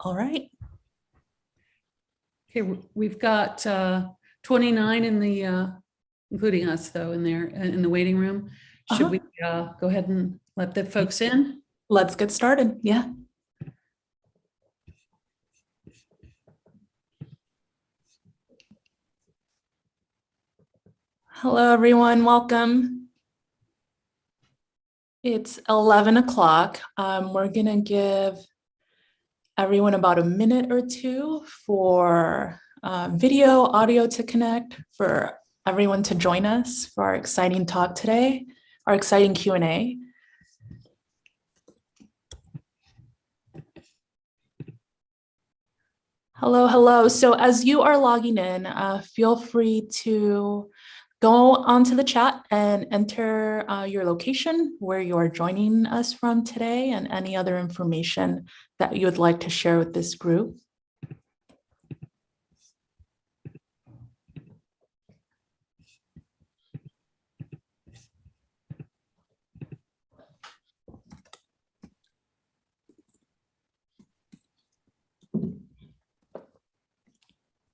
All right. Okay, we've got 29 in the, including us though, in there, in the waiting room. Should we go ahead and let the folks in? Let's get started, yeah. Hello, everyone, welcome. It's 11 o'clock. We're gonna give everyone about a minute or two for video, audio to connect, for everyone to join us for our exciting talk today, our exciting Q&A. Hello, hello. So as you are logging in, feel free to go onto the chat and enter your location where you are joining us from today and any other information that you would like to share with this group.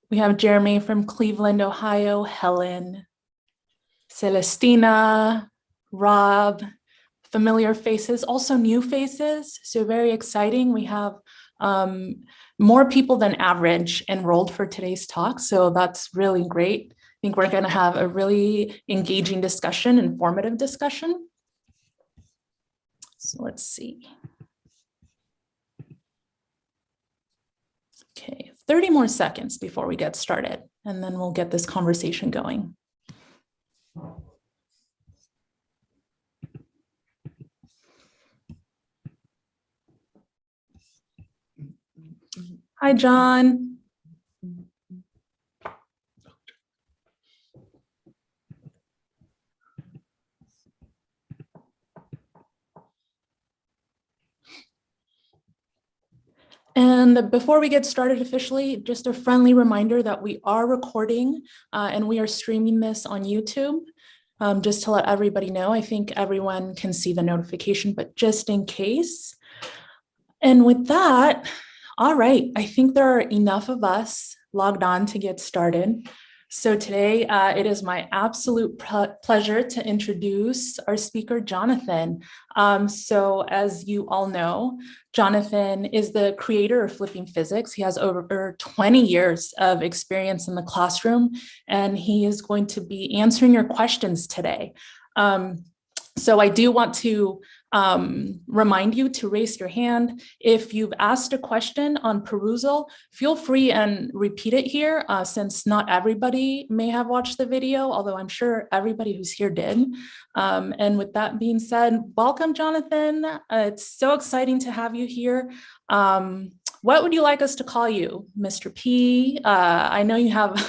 We have Jeremy from Cleveland, Ohio, Helen, Celestina, Rob, familiar faces, also new faces. So very exciting. We have more people than average enrolled for today's talk. So that's really great. I think we're going to have a really engaging discussion, informative discussion. So let's see. Okay, 30 more seconds before we get started, and then we'll get this conversation going. Hi, John. And before we get started officially, just a friendly reminder that we are recording and we are streaming this on YouTube. Just to let everybody know, I think everyone can see the notification, but just in case. And with that, all right, I think there are enough of us logged on to get started. So today, it is my absolute pleasure to introduce our speaker, Jonathan. So as you all know, Jonathan is the creator of Flipping Physics. He has over 20 years of experience in the classroom, and he is going to be answering your questions today. So I do want to remind you to raise your hand. If you've asked a question on perusal, feel free and repeat it here since not everybody may have watched the video, although I'm sure everybody who's here did. And with that being said, welcome, Jonathan. It's so exciting to have you here. What would you like us to call you, Mr. P? I know you have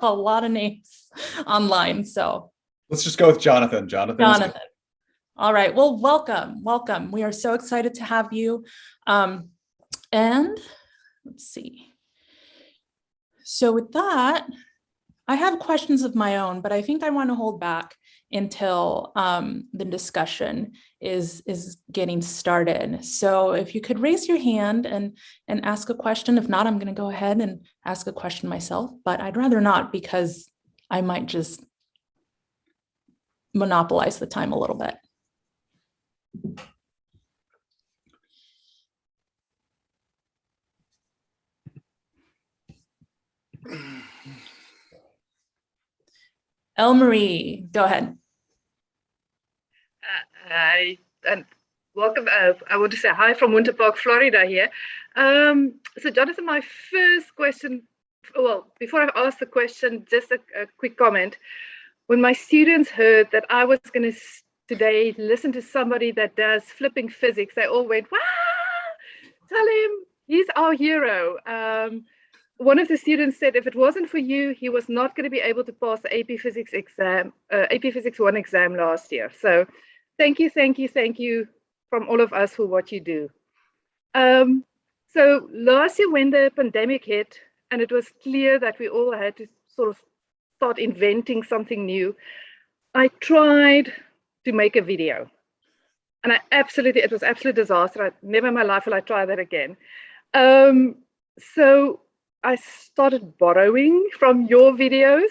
a lot of names online, so. Let's just go with Jonathan. Jonathan. All right. Well, welcome. Welcome. We are so excited to have you. And let's see. So with that, I have questions of my own, but I think I want to hold back until the discussion is getting started. So if you could raise your hand and ask a question. If not, I'm going to go ahead and ask a question myself, but I'd rather not because I might just monopolize the time a little bit. Marie, go ahead. Hi, and welcome. I want to say hi from Winter Park, Florida here. So Jonathan, my first question, well, before I ask the question, just a quick comment. When my students heard that I was going to today listen to somebody that does flipping physics, they all went, wow, tell him he's our hero. One of the students said if it wasn't for you, he was not going to be able to pass the AP Physics exam, AP Physics 1 exam last year. So thank you from all of us for what you do. So last year when the pandemic hit and it was clear that we all had to sort of start inventing something new, I tried to make a video. And it was absolute disaster. Never in my life will I try that again. So I started borrowing from your videos.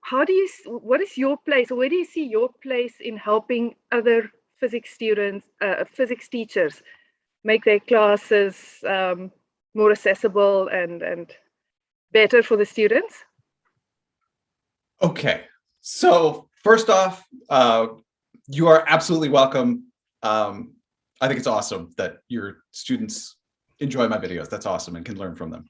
What is your place, or where do you see your place in helping other physics students, physics teachers, make their classes more accessible and better for the students? Okay, so first off, you are absolutely welcome. I think it's awesome that your students enjoy my videos. That's awesome and can learn from them.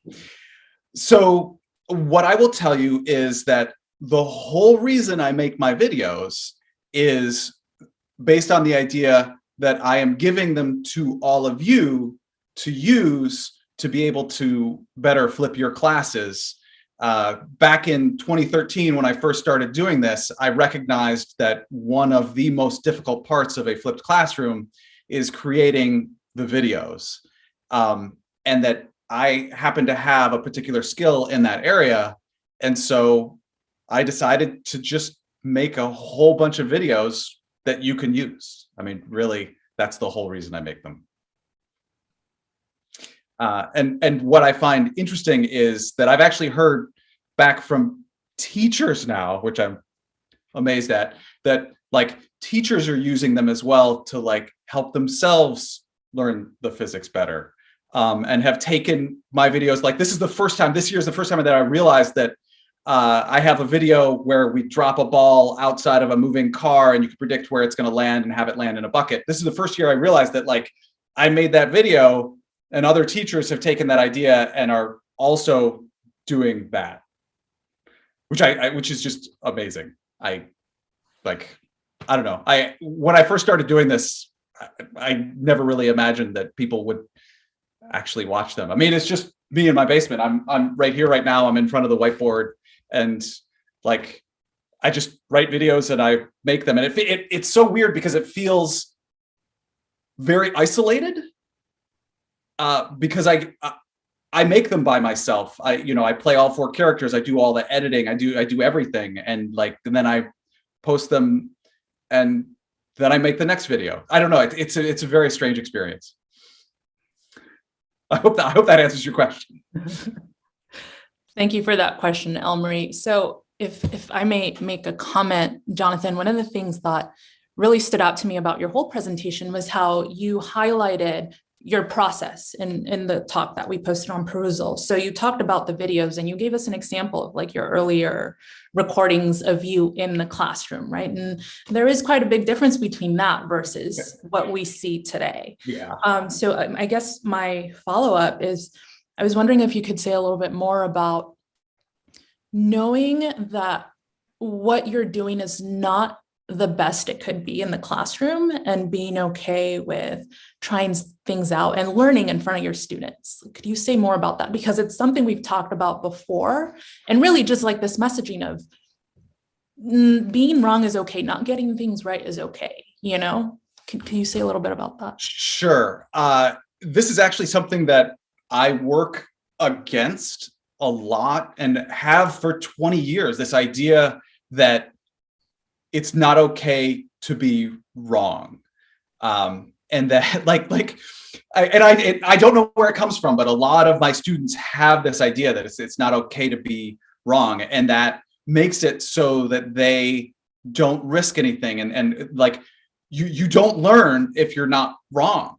So what I will tell you is that the whole reason I make my videos is based on the idea that I am giving them to all of you to use to be able to better flip your classes. Back in 2013, when I first started doing this, I recognized that one of the most difficult parts of a flipped classroom is creating the videos. And that I happen to have a particular skill in that area. And so I decided to just make a whole bunch of videos that you can use. I mean, really, that's the whole reason I make them. And what I find interesting is that I've actually heard back from teachers now, which I'm amazed at, that like teachers are using them as well to like help themselves learn the physics better. And have taken my videos, like this year is the first time that I realized that I have a video where we drop a ball outside of a moving car and you can predict where it's going to land and have it land in a bucket. This is the first year I realized that like I made that video and other teachers have taken that idea and are also doing that, which is just amazing. I don't know. When I first started doing this, I never really imagined that people would actually watch them. I mean, it's just me in my basement. I'm right here right now. I'm in front of the whiteboard and like I just write videos and I make them, and it's so weird because it feels very isolated because I make them by myself. I play all 4 characters. I do all the editing. I do everything, and then I post them, and then I make the next video. I don't know. It's a very strange experience. I hope that answers your question. Thank you for that question, Elmarie. So if I may make a comment, Jonathan, one of the things that really stood out to me about your whole presentation was how you highlighted your process in the talk that we posted on Perusal. So you talked about the videos and you gave us an example of like your earlier recordings of you in the classroom, right? And there is quite a big difference between that versus what we see today. Yeah. So I guess my follow-up is, I was wondering if you could say a little bit more about knowing that what you're doing is not the best it could be in the classroom and being okay with trying things out and learning in front of your students. Could you say more about that? Because it's something we've talked about before, and really just like this messaging of being wrong is okay, not getting things right is okay, you know? Can you say a little bit about that? Sure. This is actually something that I work against a lot and have for 20 years, this idea that it's not okay to be wrong. And that I don't know where it comes from, but a lot of my students have this idea that it's not okay to be wrong. And that makes it so that they don't risk anything. And like, you don't learn if you're not wrong.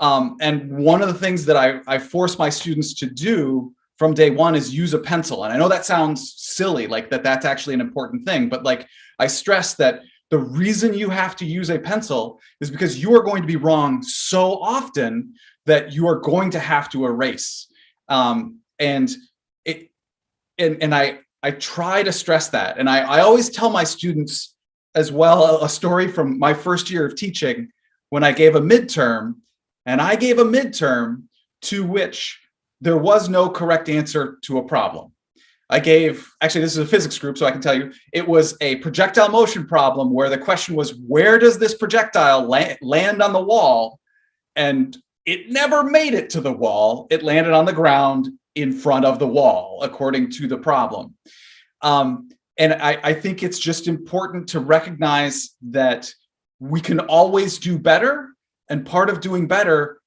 And one of the things that I force my students to do from day one is use a pencil. And I know that sounds silly, like that's actually an important thing, but like I stress that the reason you have to use a pencil is because you are going to be wrong so often that you are going to have to erase. And I try to stress that. And I always tell my students as well a story from my first year of teaching when I gave a midterm, and I gave a midterm to which there was no correct answer to a problem. Actually, this is a physics group, so I can tell you, it was a projectile motion problem where the question was, where does this projectile land on the wall? And it never made it to the wall. It landed on the ground in front of the wall, according to the problem. And I think it's just important to recognize that we can always do better. And part of doing better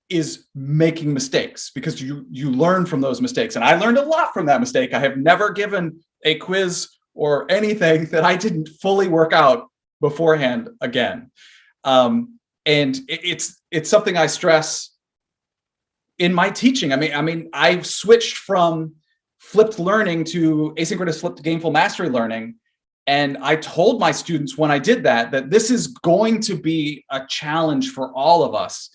is making mistakes, because you learn from those mistakes. And I learned a lot from that mistake. I have never given a quiz or anything that I didn't fully work out beforehand again. And it's something I stress in my teaching. I mean, I've switched from flipped learning to asynchronous flipped gameful mastery learning. And I told my students when I did that this is going to be a challenge for all of us.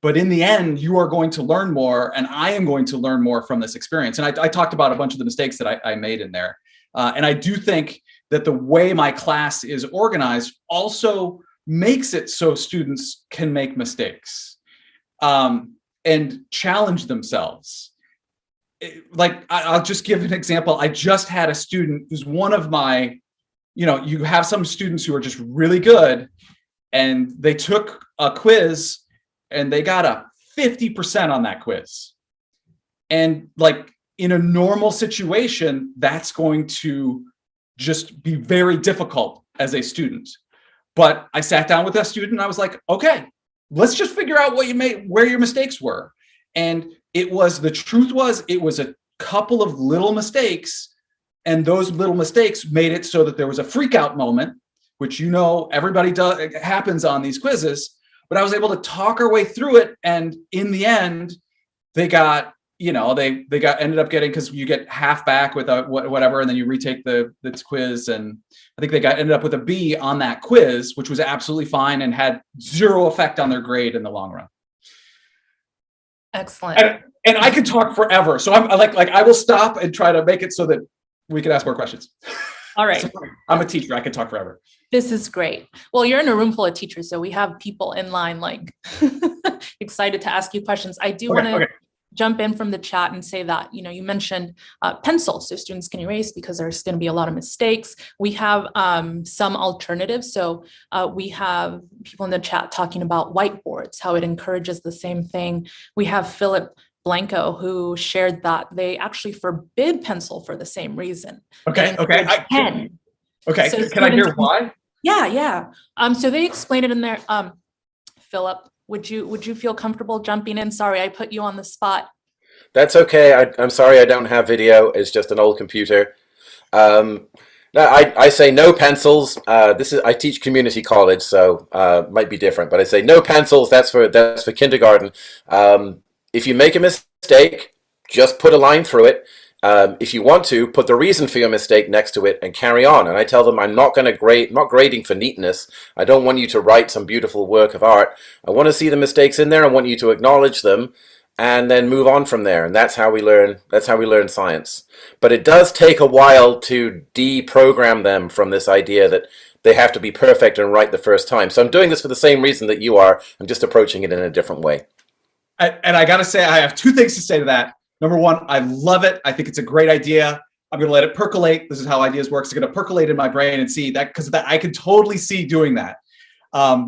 But in the end, you are going to learn more, and I am going to learn more from this experience. And I talked about a bunch of the mistakes that I made in there. And I do think that the way my class is organized also makes it so students can make mistakes and challenge themselves. Like, I'll just give an example. I just had a student who's one of my, you have some students who are just really good, and they took a quiz and they got a 50% on that quiz. And like, in a normal situation, that's going to just be very difficult as a student. But I sat down with that student and I was like, okay, let's just figure out where your mistakes were. And the truth was, it was a couple of little mistakes, and those little mistakes made it so that there was a freak out moment, which everybody happens on these quizzes. But I was able to talk our way through it, and in the end, they got, ended up getting, because you get half back with whatever, and then you retake the quiz, and I think they ended up with a B on that quiz, which was absolutely fine and had zero effect on their grade in the long run. Excellent. And I could talk forever, so I'm like I will stop and try to make it so that we can ask more questions. All right. Sorry, I'm a teacher. I could talk forever. This is great. Well, you're in a room full of teachers, so we have people in line, like excited to ask you questions. I do want to jump in from the chat and say that, you mentioned pencils, so students can erase because there's going to be a lot of mistakes. We have some alternatives. So we have people in the chat talking about whiteboards, how it encourages the same thing. We have Philip Blanco, who shared that they actually forbid pencil for the same reason. Okay. Pen. Okay. So can I hear why? Yeah. So they explain it in there. Philip, would you feel comfortable jumping in? Sorry, I put you on the spot. That's okay. I'm sorry I don't have video. It's just an old computer. No, I say no pencils. I teach community college, so might be different. But I say no pencils. That's for kindergarten. If you make a mistake, just put a line through it. If you want to, put the reason for your mistake next to it and carry on. And I tell them I'm not going to grade, not grading for neatness. I don't want you to write some beautiful work of art. I want to see the mistakes in there. I want you to acknowledge them and then move on from there. And that's how we learn. That's how we learn science. But it does take a while to deprogram them from this idea that they have to be perfect and right the first time. So I'm doing this for the same reason that you are. I'm just approaching it in a different way. And I got to say, I have two things to say to that. Number one, I love it. I think it's a great idea. I'm going to let it percolate. This is how ideas work. It's going to percolate in my brain and see that, because I can totally see doing that.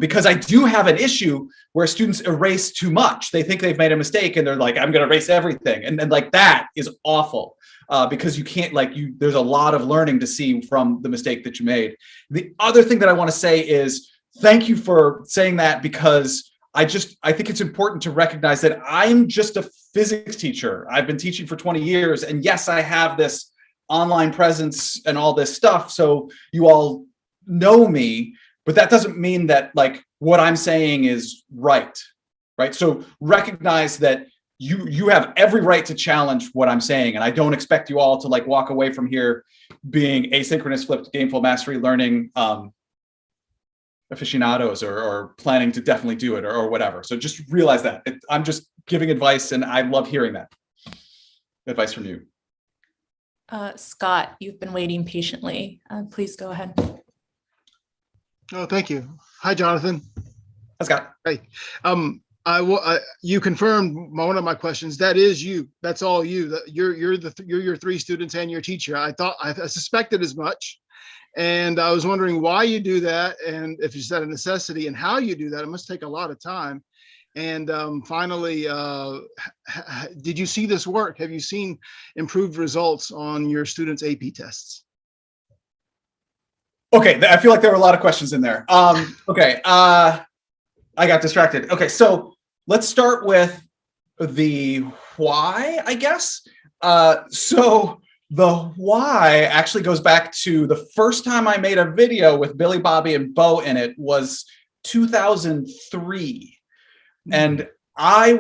Because I do have an issue where students erase too much. They think they've made a mistake and they're like, I'm going to erase everything. And like, that is awful because you can't, there's a lot of learning to see from the mistake that you made. The other thing that I want to say is thank you for saying that, because I think it's important to recognize that I'm just a physics teacher. I've been teaching for 20 years. And yes, I have this online presence and all this stuff. So you all know me, but that doesn't mean that what I'm saying is right? So recognize that you have every right to challenge what I'm saying. And I don't expect you all to walk away from here being asynchronous flipped gameful mastery learning aficionados or planning to definitely do it or whatever. So just realize that I'm just giving advice, and I love hearing that advice from you. Scott, you've been waiting patiently. Please go ahead. Oh, thank you. Hi, Jonathan. Hi, Scott. Hey, you confirmed one of my questions. That is you. That's all you. You're your three students and your teacher. I suspected as much. And I was wondering why you do that, and if it's that a necessity, and how you do that. It must take a lot of time. And finally, did you see this work? Have you seen improved results on your students' AP tests? Okay, I feel like there were a lot of questions in there. Okay, I got distracted. Okay, so let's start with the why, I guess. So the why actually goes back to the first time I made a video with Billy, Bobby, and Bo in it was 2003. And I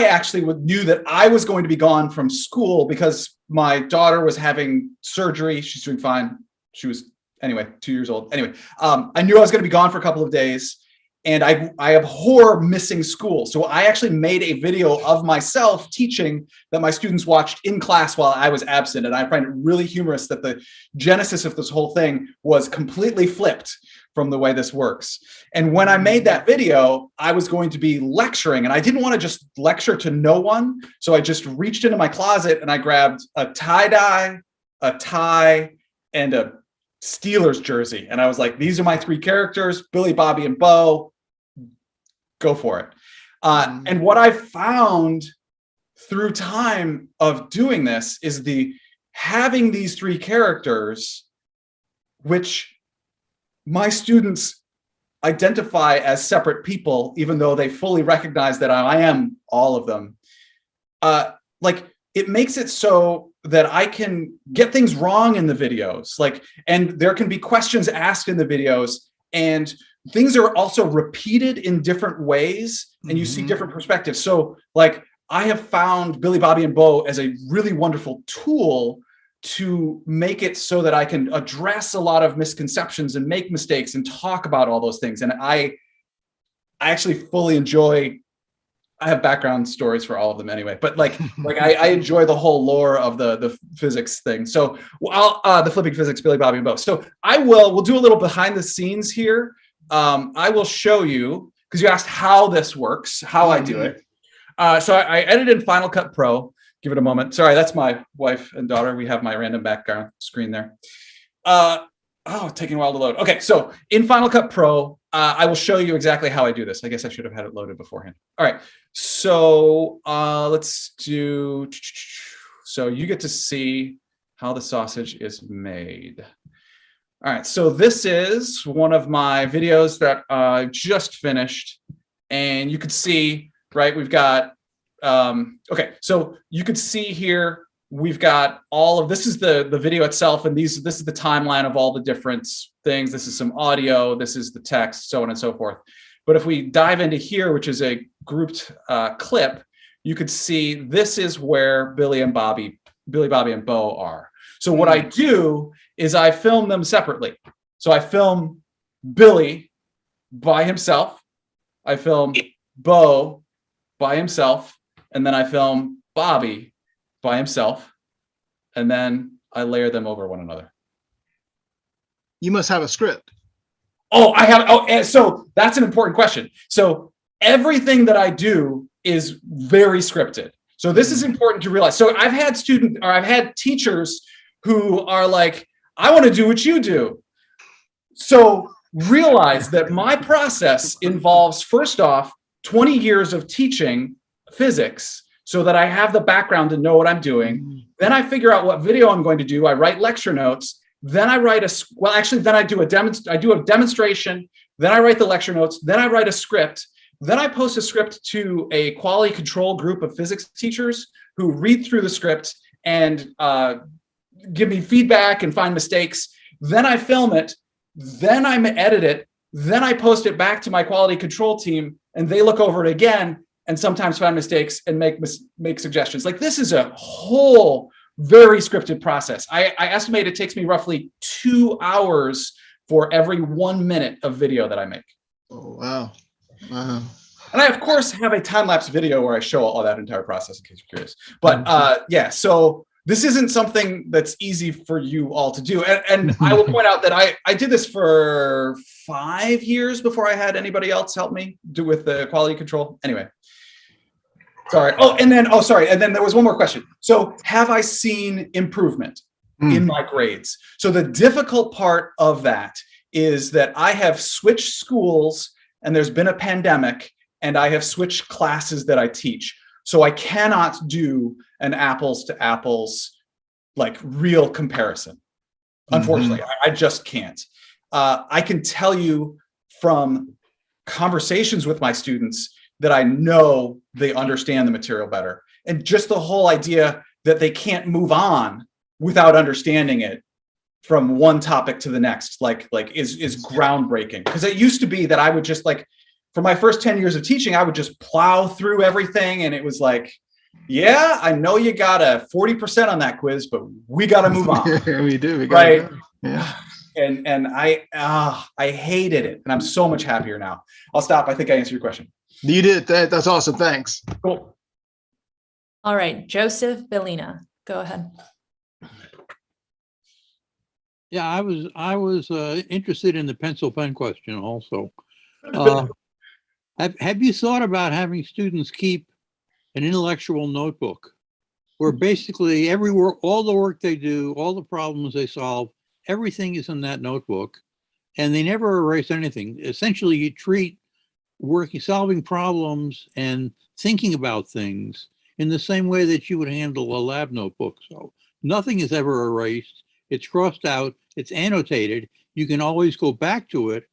actually knew that I was going to be gone from school because my daughter was having surgery. She's doing fine. She was, anyway, 2 years old. Anyway, I knew I was going to be gone for a couple of days. And I abhor missing school. So I actually made a video of myself teaching that my students watched in class while I was absent. And I find it really humorous that the genesis of this whole thing was completely flipped from the way this works. And when I made that video, I was going to be lecturing, and I didn't want to just lecture to no one. So I just reached into my closet and I grabbed a tie-dye, a tie, and a Steelers jersey. And I was like, these are my three characters, Billy, Bobby, and Bo. Go for it. And what I found through time of doing this is having these three characters, which my students identify as separate people, even though they fully recognize that I am all of them. Like, it makes it so that I can get things wrong in the videos, and there can be questions asked in the videos, and things are also repeated in different ways, and you see different perspectives. So like, I have found Billy, Bobby, and Bo as a really wonderful tool to make it so that I can address a lot of misconceptions and make mistakes and talk about all those things. And I actually fully enjoy, I have background stories for all of them anyway, but I enjoy the whole lore of the physics thing. So the flipping physics, Billy, Bobby, and Bo. So we'll do a little behind the scenes here. I will show you, because you asked how this works, how I do it. So I edited in Final Cut Pro. Give it a moment. Sorry, that's my wife and daughter. We have my random background screen there. Taking a while to load. Okay, so in Final Cut Pro, I will show you exactly how I do this. I guess I should have had it loaded beforehand. All right, so let's do, so you get to see how the sausage is made. All right, so this is one of my videos that I just finished, and you could see, right, we've got, okay, so you could see here, we've got all of, this is the video itself, and this is the timeline of all the different things. This is some audio, this is the text, so on and so forth. But if we dive into here, which is a grouped clip, you could see this is where Billy, Bobby, and Bo are. So what I do is I film them separately. So I film Billy by himself, I film Bo by himself, and then I film Bobby by himself, and then I layer them over one another. You must have a script. Oh, I have. Oh, so that's an important question. So everything that I do is very scripted. So this is important to realize. So I've had teachers who are like, I want to do what you do. So realize that my process involves, first off, 20 years of teaching physics so that I have the background to know what I'm doing. Then I figure out what video I'm going to do. I write lecture notes. Then I write then I do a demonstration. Then I write the lecture notes. Then I write a script. Then I post a script to a quality control group of physics teachers who read through the script and give me feedback and find mistakes. Then I film it. Then I edit it. Then I post it back to my quality control team, and they look over it again and sometimes find mistakes and make suggestions. Like, this is a whole very scripted process. I estimate it takes me roughly 2 hours for every 1 minute of video that I make. Oh, wow. Wow. And I, of course, have a time-lapse video where I show all that entire process in case you're curious. But yeah, so this isn't something that's easy for you all to do. And I will point out that I did this for 5 years before I had anybody else help me do with the quality control. Anyway, sorry. And then there was one more question. So have I seen improvement in my grades? So the difficult part of that is that I have switched schools, and there's been a pandemic, and I have switched classes that I teach. So I cannot do an apples to apples, like, real comparison. Unfortunately, I just can't. I can tell you from conversations with my students that I know they understand the material better. And just the whole idea that they can't move on without understanding it from one topic to the next, is groundbreaking. Because it used to be that I would just for my first 10 years of teaching, I would just plow through everything. And it was like, yeah, I know you got a 40% on that quiz, but we got to move on. We do. Right. Yeah. And I hated it. And I'm so much happier now. I'll stop. I think I answered your question. You did. That's awesome. Thanks. Cool. All right, Joseph Bellina, go ahead. Yeah, I was interested in the pencil pen question also. Have you thought about having students keep an intellectual notebook where basically all the work they do, all the problems they solve, everything is in that notebook, and they never erase anything? Essentially, you treat solving problems and thinking about things in the same way that you would handle a lab notebook. So nothing is ever erased. It's crossed out. It's annotated. You can always go back to it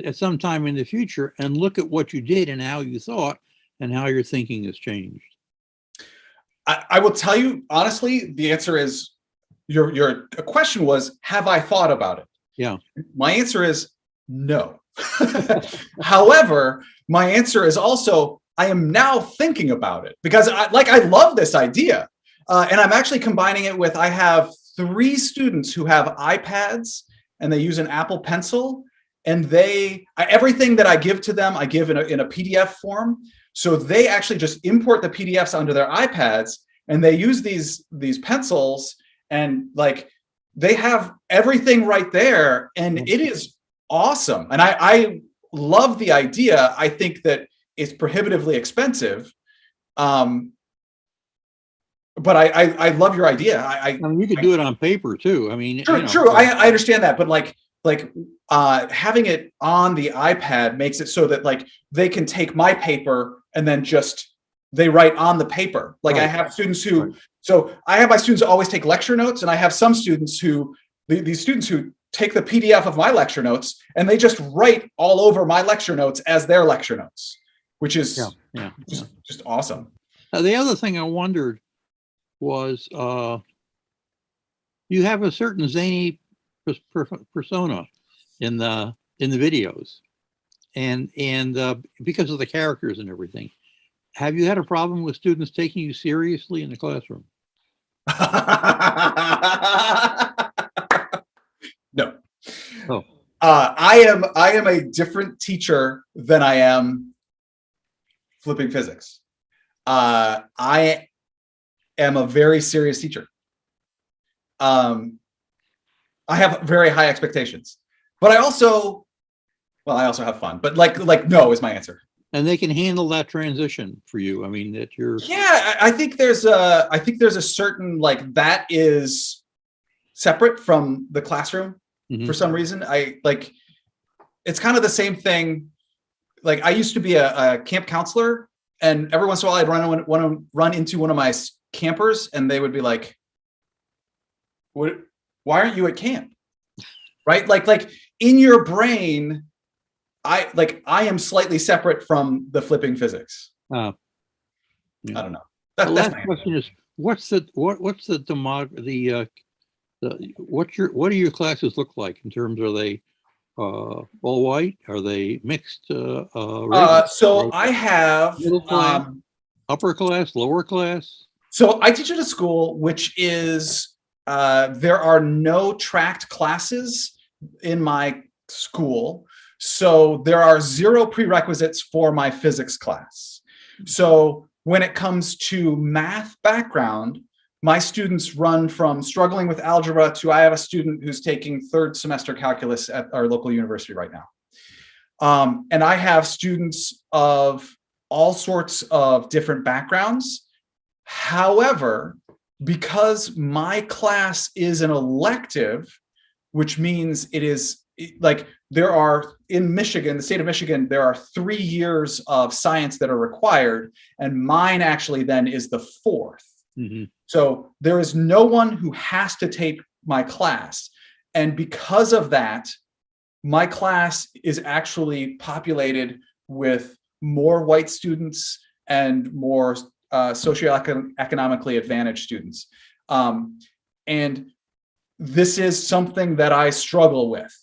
at some time in the future and look at what you did and how you thought and how your thinking has changed. I will tell you, honestly, the answer is your question was, have I thought about it? Yeah. My answer is no. However, my answer is also, I am now thinking about it because I love this idea. And I'm actually combining it with, I have 3 students who have iPads and they use an Apple Pencil, and everything that I give to them, I give in a PDF form. So they actually just import the PDFs onto their iPads, and they use these pencils, and they have everything right there, and it is awesome. And I love the idea. I think that it's prohibitively expensive. But I love your idea. I mean, you could do it on paper too. I mean, true. I understand that, but having it on the iPad makes it so that they can take my paper and then they write on the paper. Right. I have students who, so I have my students always take lecture notes, and I have some students these students who take the PDF of my lecture notes and they just write all over my lecture notes as their lecture notes, which is just awesome. The other thing I wondered was, you have a certain zany persona in the videos, and because of the characters and everything. Have you had a problem with students taking you seriously in the classroom? No. Oh. I am a different teacher than I am flipping physics. I am a very serious teacher. I have very high expectations, but I also have fun. But no is my answer. And they can handle that transition for you. I mean, that you're. Yeah, I think there's a certain that is separate from the classroom. Mm-hmm. For some reason. It's kind of the same thing. I used to be a camp counselor, and every once in a while I'd run into one of my campers, and they would be like, "What? Why aren't you at camp?" Right? In your brain, I am slightly separate from the flipping physics. Yeah. I don't know. The last question is, what do your classes look like in terms? Are they all white? Are they mixed? So I have middle class, upper class, lower class. So I teach at a school which is there are no tracked classes in my school. So there are 0 prerequisites for my physics class. So when it comes to math background, my students run from struggling with algebra to I have a student who's taking 3rd semester calculus at our local university right now. And I have students of all sorts of different backgrounds. However, because my class is an elective, which means it is there are in Michigan, the state of Michigan, there are 3 years of science that are required, and mine actually then is the 4th. Mm-hmm. So there is no one who has to take my class. And because of that, my class is actually populated with more white students and more socioeconomically advantaged students. And this is something that I struggle with.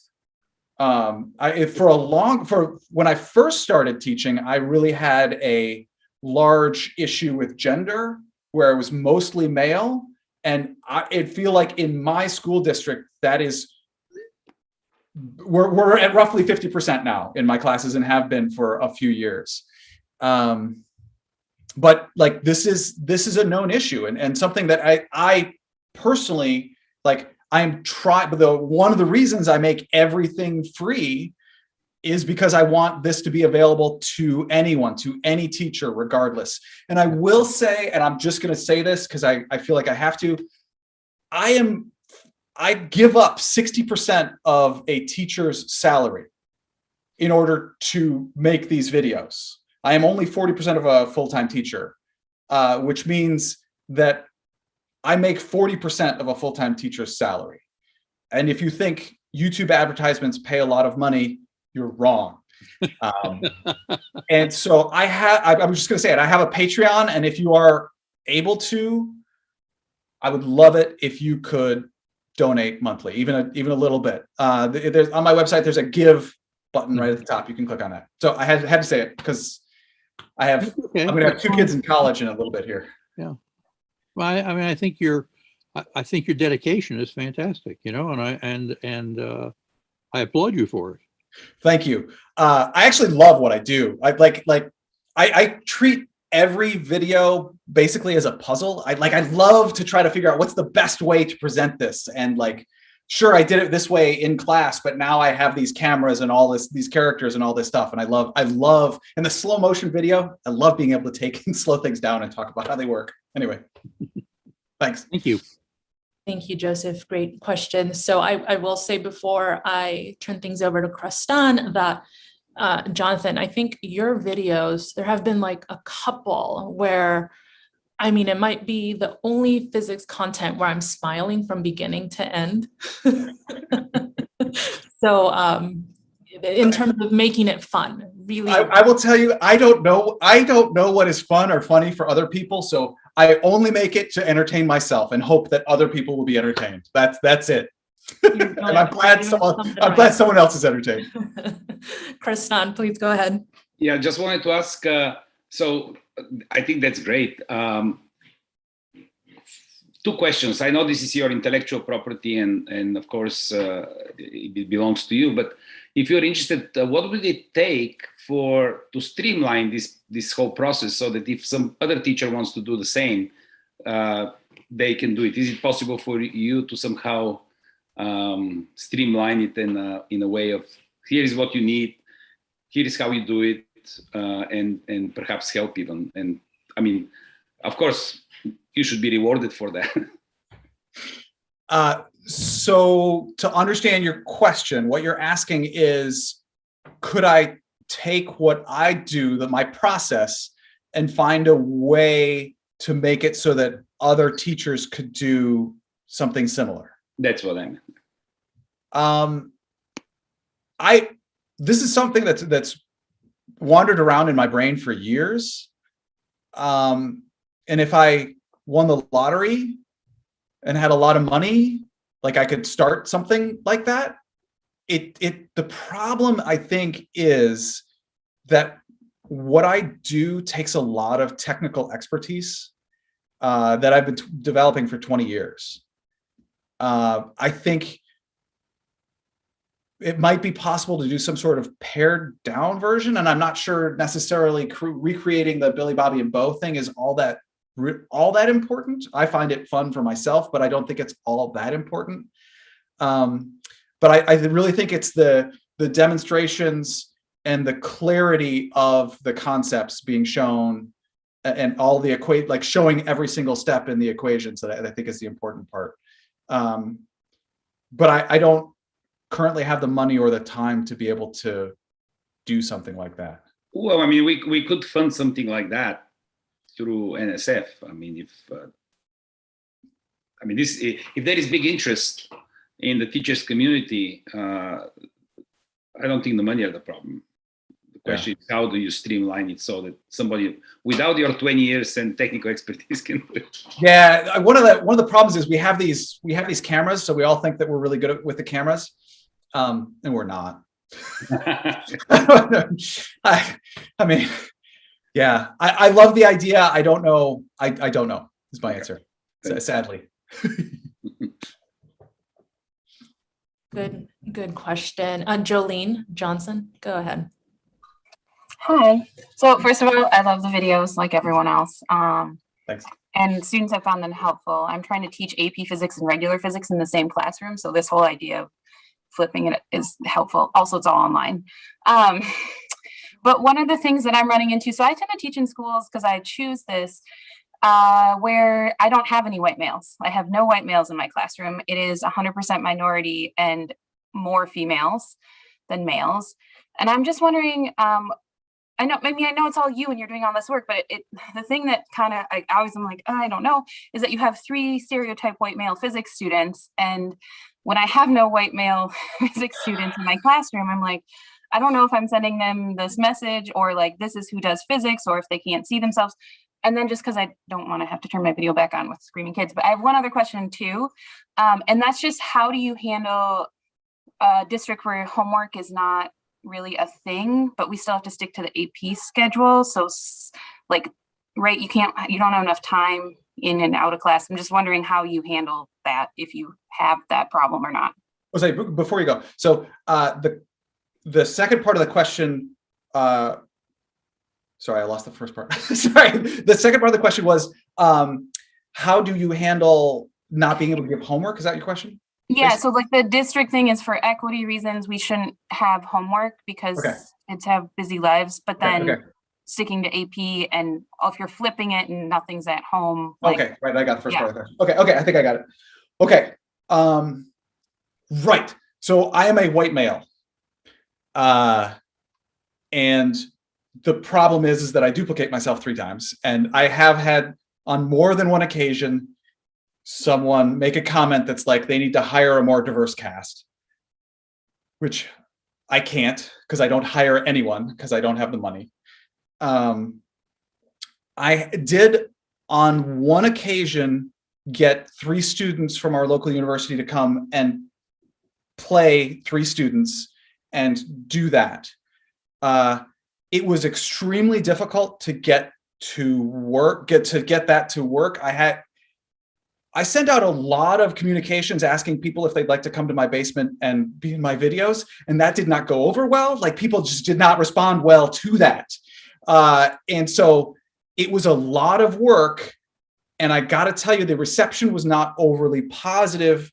When I first started teaching, I really had a large issue with gender, where it was mostly male. And I feel like in my school district, that is, we're at roughly 50% now in my classes and have been for a few years. But like, this is a known issue and something that I personally, like, I'm trying, but one of the reasons I make everything free is because I want this to be available to anyone, to any teacher, regardless. And I will say, and I'm just going to say this because I feel like I have to, I give up 60% of a teacher's salary in order to make these videos. I am only 40% of a full-time teacher, which means that I make 40% of a full-time teacher's salary. And if you think YouTube advertisements pay a lot of money, you're wrong. And so I'm just gonna say it, I have a Patreon, and if you are able to, I would love it if you could donate monthly, even a little bit. There's on my website, there's a give button right at the top. You can click on that. So I had to say it because I'm gonna have 2 kids in college in a little bit here. Yeah. Well, I mean, I think your dedication is fantastic, you know, and I applaud you for it. Thank you. I actually love what I do. I treat every video basically as a puzzle. I love to try to figure out what's the best way to present this. And like, sure, I did it this way in class, but now I have these cameras and all these characters and all this stuff. And I love, and the slow motion video, I love being able to take and slow things down and talk about how they work. Anyway, thanks. Thank you. Thank you, Joseph. Great question. So I will say before I turn things over to Krastan that Jonathan, I think your videos, there have been like a couple where, I mean, it might be the only physics content where I'm smiling from beginning to end. So in terms of making it fun, really. I will tell you, I don't know what is fun or funny for other people. So I only make it to entertain myself and hope that other people will be entertained. That's it. And I'm glad someone else is entertained. Krastan, please go ahead. Yeah, just wanted to ask, so I think that's great. 2 questions. I know this is your intellectual property and of course it belongs to you, but if you're interested, what would it take to streamline this whole process so that if some other teacher wants to do the same, they can do it? Is it possible for you to somehow streamline it in a way of, here is what you need, here is how you do it, and perhaps help even? And I mean, of course, you should be rewarded for that. So to understand your question, what you're asking is, could I take what I do, my process, and find a way to make it so that other teachers could do something similar? That's what I meant. This is something that's wandered around in my brain for years. And if I won the lottery and had a lot of money, like I could start something like that. The problem, I think, is that what I do takes a lot of technical expertise that I've been developing for 20 years. I think it might be possible to do some sort of pared down version, and I'm not sure necessarily recreating the Billy, Bobby, and Bo thing is all that important. I find it fun for myself, but I don't think it's all that important. But I really think it's the demonstrations and the clarity of the concepts being shown and all the like showing every single step in the equations that I think is the important part. But I don't currently have the money or the time to be able to do something like that. Well, I mean, we could fund something like that through NSF. I mean, if there is big interest in the teachers community, I don't think the money are the problem. The question is how do you streamline it so that somebody without your 20 years and technical expertise can do it? Yeah, one of the problems is we have these cameras, so we all think that we're really good with the cameras, and we're not. I mean, yeah, I love the idea. I don't know. I don't know is my answer, sadly. Good question. Jolene Johnson, go ahead. Hi. So first of all, I love the videos like everyone else. Thanks. And students have found them helpful. I'm trying to teach AP physics and regular physics in the same classroom. So this whole idea of flipping it is helpful. Also, it's all online. But one of the things that I'm running into, so I tend to teach in schools because I choose this, where I don't have any white males. I have no white males in my classroom. It is 100% minority and more females than males. And I'm just wondering, I know it's all you and you're doing all this work, but the thing that kind of I always am like, oh, I don't know, is that you have 3 stereotype white male physics students. And when I have no white male physics students in my classroom, I'm like, I don't know if I'm sending them this message or like, this is who does physics, or if they can't see themselves. And then just because I don't want to have to turn my video back on with screaming kids, but I have one other question too. And that's just, how do you handle a district where homework is not really a thing, but we still have to stick to the AP schedule? So like, right, you don't have enough time in and out of class. I'm just wondering how you handle that, if you have that problem or not. I'll say before you go, so the second part of the question, sorry, I lost the first part. Sorry, the second part of the question was, how do you handle not being able to give homework? Is that your question? Yeah, so like the district thing is for equity reasons, we shouldn't have homework because kids have busy lives, but then sticking to AP, and if you're flipping it and nothing's at home. Like, okay, right, I got the first part of the question. Okay, I think I got it. Okay, right. So I am a white male. And the problem is that I duplicate myself 3 times, and I have had on more than one occasion someone make a comment that's like they need to hire a more diverse cast, which I can't because I don't hire anyone because I don't have the money. I did on one occasion get 3 students from our local university to come and play 3 students and do that. It was extremely difficult to get to work, get that to work. I sent out a lot of communications asking people if they'd like to come to my basement and be in my videos, and that did not go over well. Like, people just did not respond well to that. And so it was a lot of work, and I got to tell you, the reception was not overly positive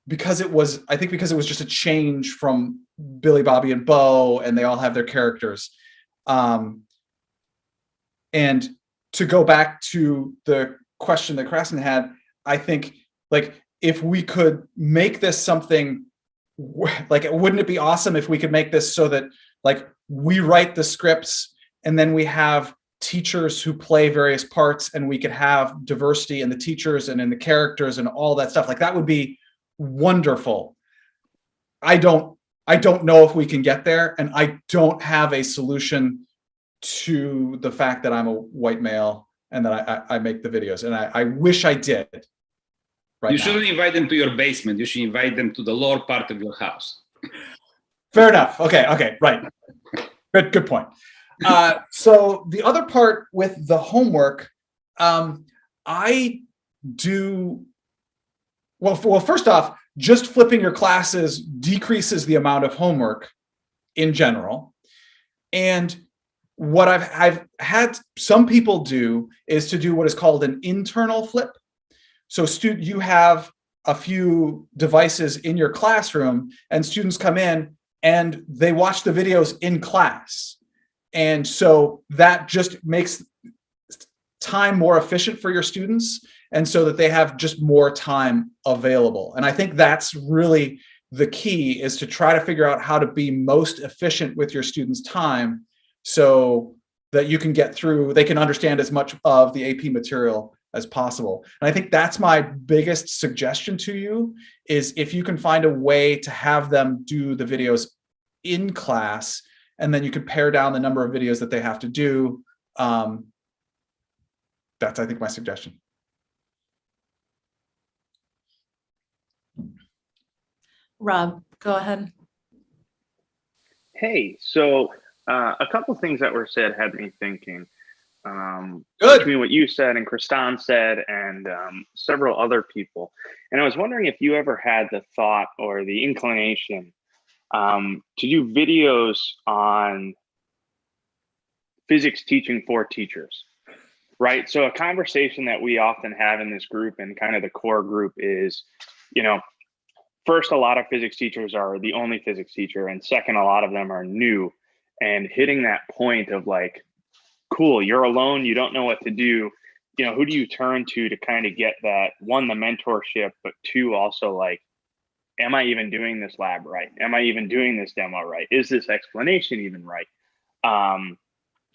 because it was just a change from Billy, Bobby, and Bo, and they all have their characters. And to go back to the question that Krasny had, I think, like, if we could make this something, like, wouldn't it be awesome if we could make this so that, like, we write the scripts and then we have teachers who play various parts, and we could have diversity in the teachers and in the characters and all that stuff. Like, that would be wonderful. I don't know if we can get there, and I don't have a solution to the fact that I'm a white male and that I make the videos, and I wish I did. You shouldn't invite them to your basement. You should invite them to the lower part of your house. Fair enough. Okay, right. Good point. So the other part with the homework, I do, well, first off, just flipping your classes decreases the amount of homework in general. And what I've had some people do is to do what is called an internal flip. So you have a few devices in your classroom, and students come in and they watch the videos in class. And so that just makes time more efficient for your students, and so that they have just more time available. And I think that's really the key, is to try to figure out how to be most efficient with your students' time so that you can get through, they can understand as much of the AP material as possible. And I think that's my biggest suggestion to you, is if you can find a way to have them do the videos in class, and then you could pare down the number of videos that they have to do. That's, I think, my suggestion. Rob, go ahead. Hey, so a couple things that were said had me thinking. Good. Between what you said and Kristan said and several other people. And I was wondering if you ever had the thought or the inclination to do videos on physics teaching for teachers, right? So a conversation that we often have in this group and kind of the core group is, you know, first, a lot of physics teachers are the only physics teacher. And second, a lot of them are new, and hitting that point of like, cool, you're alone, you don't know what to do. You know, who do you turn to kind of get that, one, the mentorship, but two, also like, am I even doing this lab right? Am I even doing this demo right? Is this explanation even right?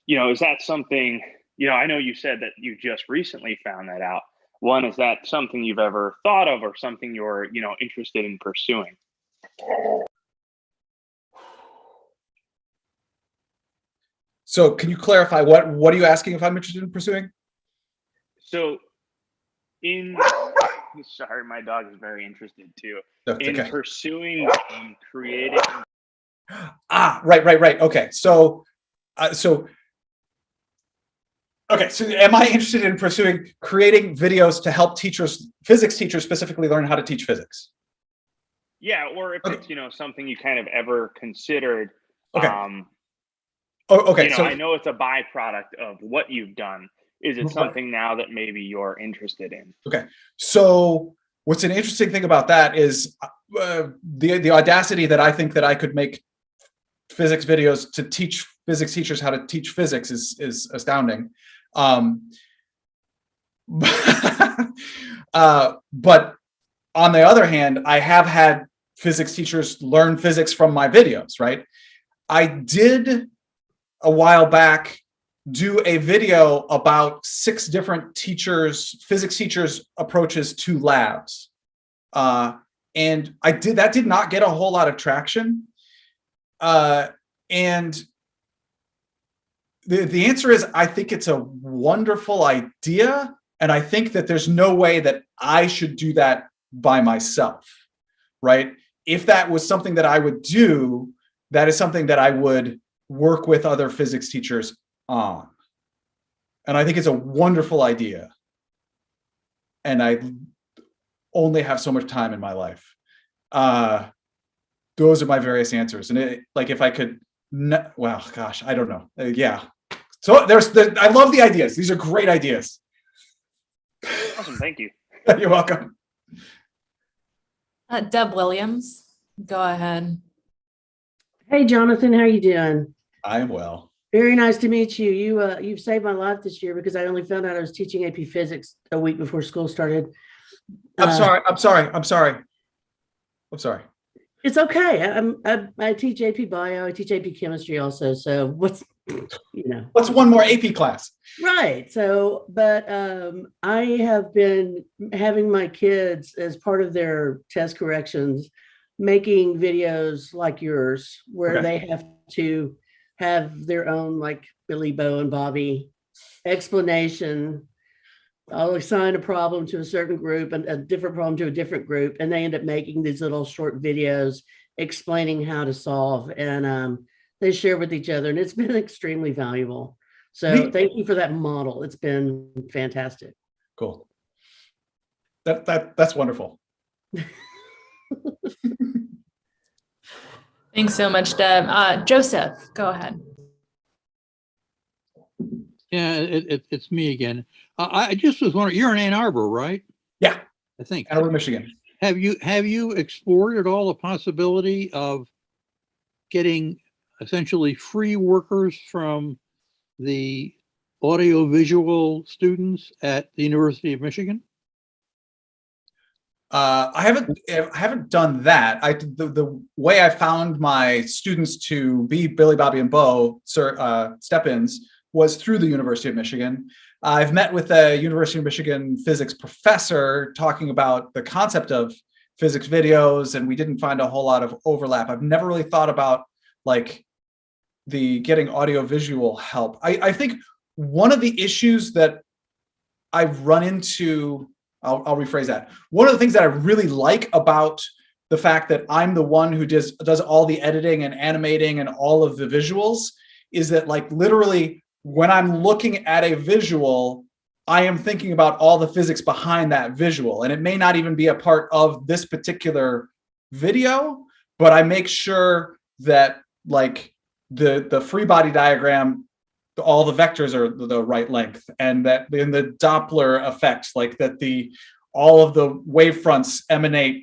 You know, is that something, you know, I know you said that you just recently found that out. One, is that something you've ever thought of or something you're, you know, interested in pursuing? So can you clarify, what are you asking if I'm interested in pursuing? So sorry, my dog is very interested too. That's in okay. Pursuing creating. Right. Okay. So am I interested in pursuing creating videos to help teachers, physics teachers specifically, learn how to teach physics? Yeah, or if it's, you know, something you kind of ever considered. Okay. You know, I know it's a byproduct of what you've done. Is it something now that maybe you're interested in? Okay. So what's an interesting thing about that is the audacity that I think that I could make physics videos to teach physics teachers how to teach physics is astounding. But on the other hand, I have had physics teachers learn physics from my videos, right? I did a while back do a video about 6 different physics teachers' approaches to labs. And that did not get a whole lot of traction. And the answer is, I think it's a wonderful idea. And I think that there's no way that I should do that by myself, right? If that was something that I would do, that is something that I would work with other physics teachers on. And I think it's a wonderful idea. And I only have so much time in my life. Those are my various answers. And like, if I could, well, gosh, I don't know. Yeah. So I love the ideas. These are great ideas. Awesome, thank you. You're welcome. Deb Williams, go ahead. Hey, Jonathan, how you doing? I'm well. Very nice to meet you. You've saved my life this year because I only found out I was teaching AP Physics a week before school started. I'm sorry. It's okay. I teach AP Bio. I teach AP Chemistry also. So what's one more AP class? Right. So, but I have been having my kids, as part of their test corrections, making videos like yours where they have to have their own, like Billy, Bo, and Bobby explanation. I'll assign a problem to a certain group and a different problem to a different group, and they end up making these little short videos explaining how to solve, and they share with each other, and it's been extremely valuable. So thank you for that model. It's been fantastic. Cool. That's wonderful. Thanks so much, Deb. Joseph, go ahead. Yeah, it's me again. I just was wondering, you're in Ann Arbor, right? Yeah, I think. Ann Arbor, Michigan. Have you explored at all the possibility of getting essentially free workers from the audiovisual students at the University of Michigan? I haven't done that. The way I found my students to be Billy, Bobby, and Bo step-ins was through the University of Michigan. I've met with a University of Michigan physics professor talking about the concept of physics videos, and we didn't find a whole lot of overlap. I've never really thought about like the getting audio visual help. I think one of the issues that I've run into, I'll rephrase that. One of the things that I really like about the fact that I'm the one who does all the editing and animating and all of the visuals is that, like, literally when I'm looking at a visual, I am thinking about all the physics behind that visual. And it may not even be a part of this particular video, but I make sure that, like, the free body diagram, all the vectors are the right length, and that in the Doppler effect, like that all of the wavefronts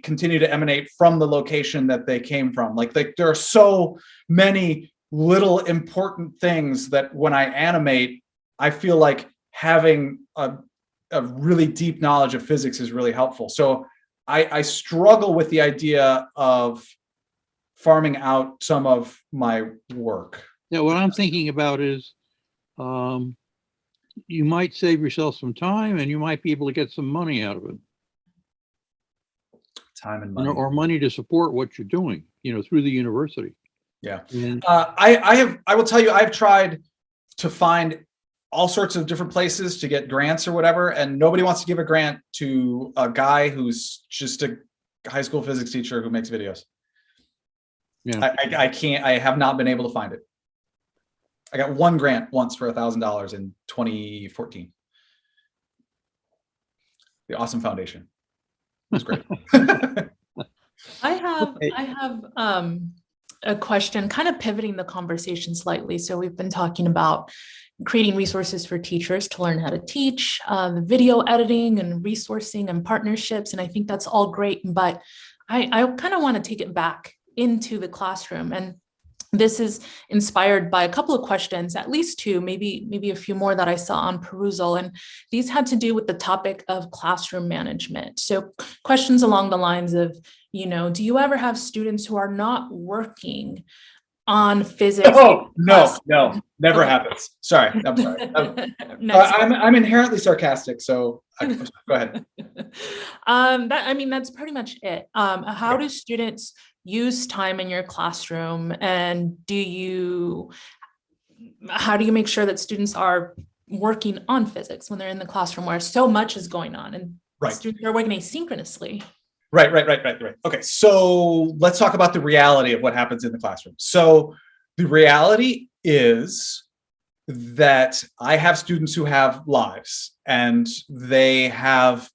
continue to emanate from the location that they came from. Like there are so many little important things that when I animate, I feel like having a really deep knowledge of physics is really helpful. So I struggle with the idea of farming out some of my work. Yeah, what I'm thinking about is you might save yourself some time, and you might be able to get some money out of it. Time and money. Or money to support what you're doing, through the university. Yeah. And I will tell you, I've tried to find all sorts of different places to get grants or whatever, and nobody wants to give a grant to a guy who's just a high school physics teacher who makes videos. Yeah. I have not been able to find it. I got one grant once for $1,000 in 2014. The Awesome Foundation. It was great. I have a question, kind of pivoting the conversation slightly. So we've been talking about creating resources for teachers to learn how to teach, video editing and resourcing and partnerships. And I think that's all great, but I kind of want to take it back into the classroom. And this is inspired by a couple of questions, at least two, maybe a few more that I saw on perusal. And these had to do with the topic of classroom management. So questions along the lines of, do you ever have students who are not working on physics? Oh, no, never happens. Sorry, I'm sorry. I'm inherently sarcastic, so go ahead. That's pretty much it. How do students use time in your classroom, and how do you make sure that students are working on physics when they're in the classroom where so much is going on and students are working asynchronously? Right. Okay, so let's talk about the reality of what happens in the classroom. So the reality is that I have students who have lives, and they have,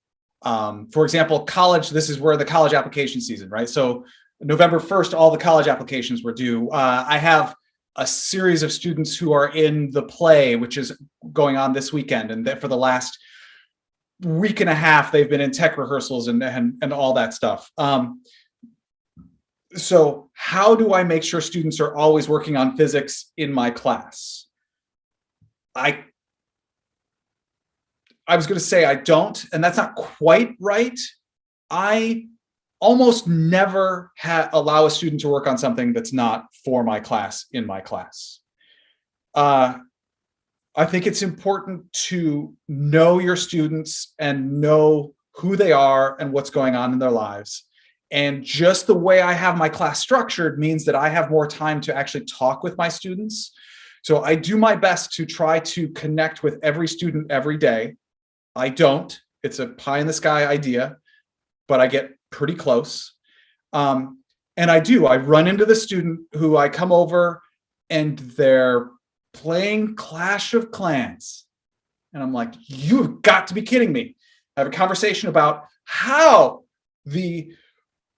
for example, college. This is where the college application season, right? So November 1st, all the college applications were due. I have a series of students who are in the play, which is going on this weekend. And for the last week and a half, they've been in tech rehearsals and all that stuff. So how do I make sure students are always working on physics in my class? I was going to say I don't, and that's not quite right. I almost never allow a student to work on something that's not for my class in my class. I think it's important to know your students and know who they are and what's going on in their lives. And just the way I have my class structured means that I have more time to actually talk with my students. So I do my best to try to connect with every student every day. I don't. It's a pie in the sky idea, but I get pretty close. And I run into the student who I come over and they're playing Clash of Clans. And I'm like, you've got to be kidding me. I have a conversation about how the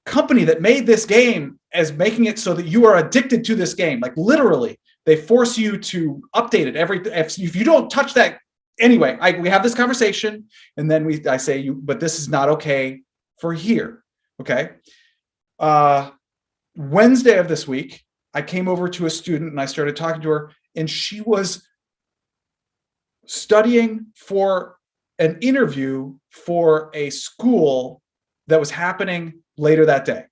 company that made this game is making it so that you are addicted to this game. Like literally, they force you to update it if you don't touch that. Anyway, we have this conversation, and then I say, but this is not okay for here. Okay. Wednesday of this week, I came over to a student and I started talking to her, and she was studying for an interview for a school that was happening later that day.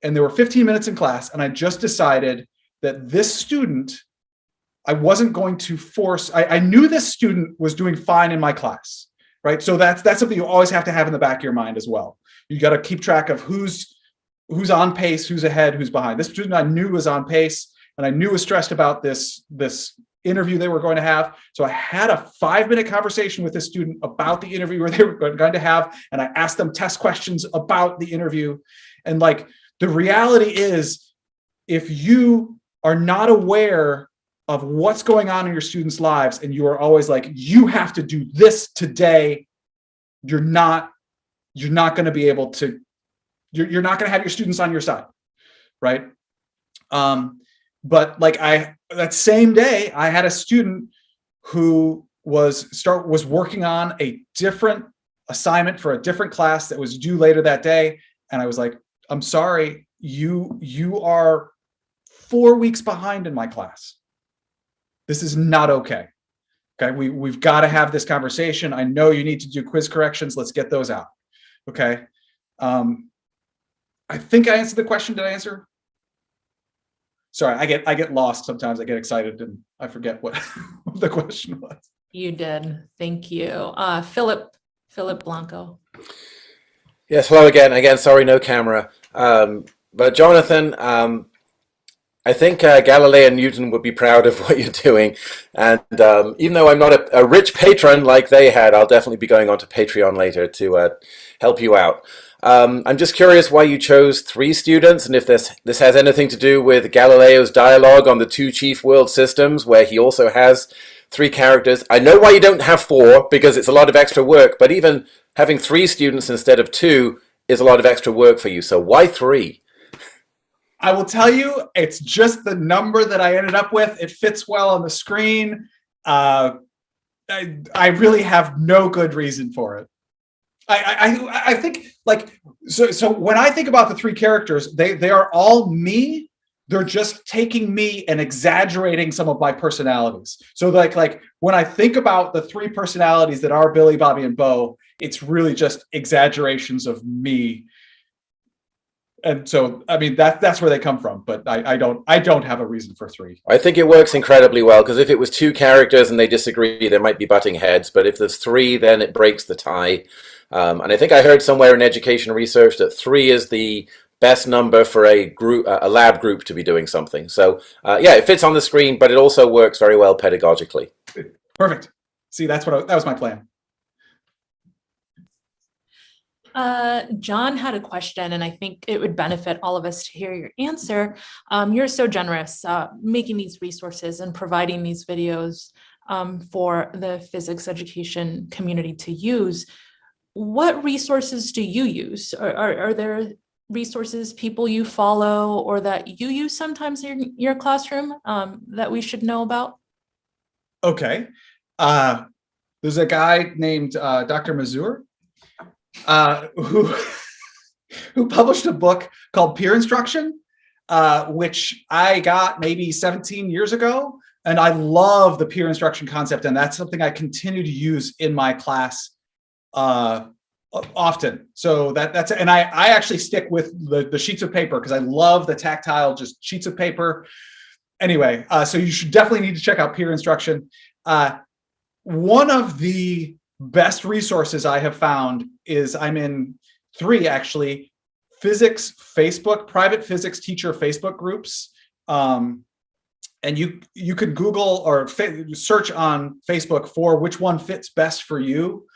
And there were 15 minutes in class, and I just decided that this student, I wasn't going to force. I knew this student was doing fine in my class, right? So that's something you always have to have in the back of your mind as well. You got to keep track of who's on pace, who's ahead, who's behind. This student I knew was on pace, and I knew was stressed about this interview they were going to have. So I had a 5-minute conversation with this student about the interview where they were going to have, and I asked them test questions about the interview. And like, the reality is, if you are not aware of what's going on in your students' lives, and you are always like, you have to do this today, you're not going to be able to, you're not going to have your students on your side, right? But like, that same day, I had a student who was working on a different assignment for a different class that was due later that day, and I was like, I'm sorry, you are 4 weeks behind in my class. This is not okay. Okay, we've got to have this conversation. I know you need to do quiz corrections. Let's get those out. Okay. I think I answered the question. Did I answer? Sorry, I get lost sometimes. I get excited and I forget what the question was. You did. Thank you. Philip Blanco. Yes, hello again. Again, sorry, no camera. But Jonathan, I think Galileo and Newton would be proud of what you're doing. And even though I'm not a rich patron like they had, I'll definitely be going on to Patreon later to help you out. I'm just curious why you chose 3 students, and if this has anything to do with Galileo's dialogue on the 2 chief world systems, where he also has 3 characters. I know why you don't have 4, because it's a lot of extra work, but even having 3 students instead of 2 is a lot of extra work for you. So why 3? I will tell you, it's just the number that I ended up with. It fits well on the screen. I really have no good reason for it. I think, like, so when I think about the 3 characters, they are all me. They're just taking me and exaggerating some of my personalities. So like when I think about the 3 personalities that are Billy, Bobby, and Bo, it's really just exaggerations of me. And so, I mean, that's where they come from, but I don't have a reason for 3. I think it works incredibly well, because if it was 2 characters and they disagree, there might be butting heads. But if there's 3, then it breaks the tie. And I think I heard somewhere in education research that 3 is the best number for a lab group to be doing something. So yeah, it fits on the screen, but it also works very well pedagogically. Perfect. See, that was my plan. John had a question, and I think it would benefit all of us to hear your answer. You're so generous making these resources and providing these videos for the physics education community to use. What resources do you use? Are there resources, people you follow, or that you use sometimes in your classroom that we should know about? Okay. There's a guy named Dr. Mazur who published a book called Peer Instruction, which I got maybe 17 years ago. And I love the peer instruction concept. And that's something I continue to use in my class often. So that's, and I actually stick with the sheets of paper because I love the tactile, just sheets of paper. Anyway, so you should definitely need to check out Peer Instruction. One of the best resources I have found is, I'm in 3 actually, physics Facebook, private physics teacher Facebook groups. And you could Google or search on Facebook for which one fits best for you.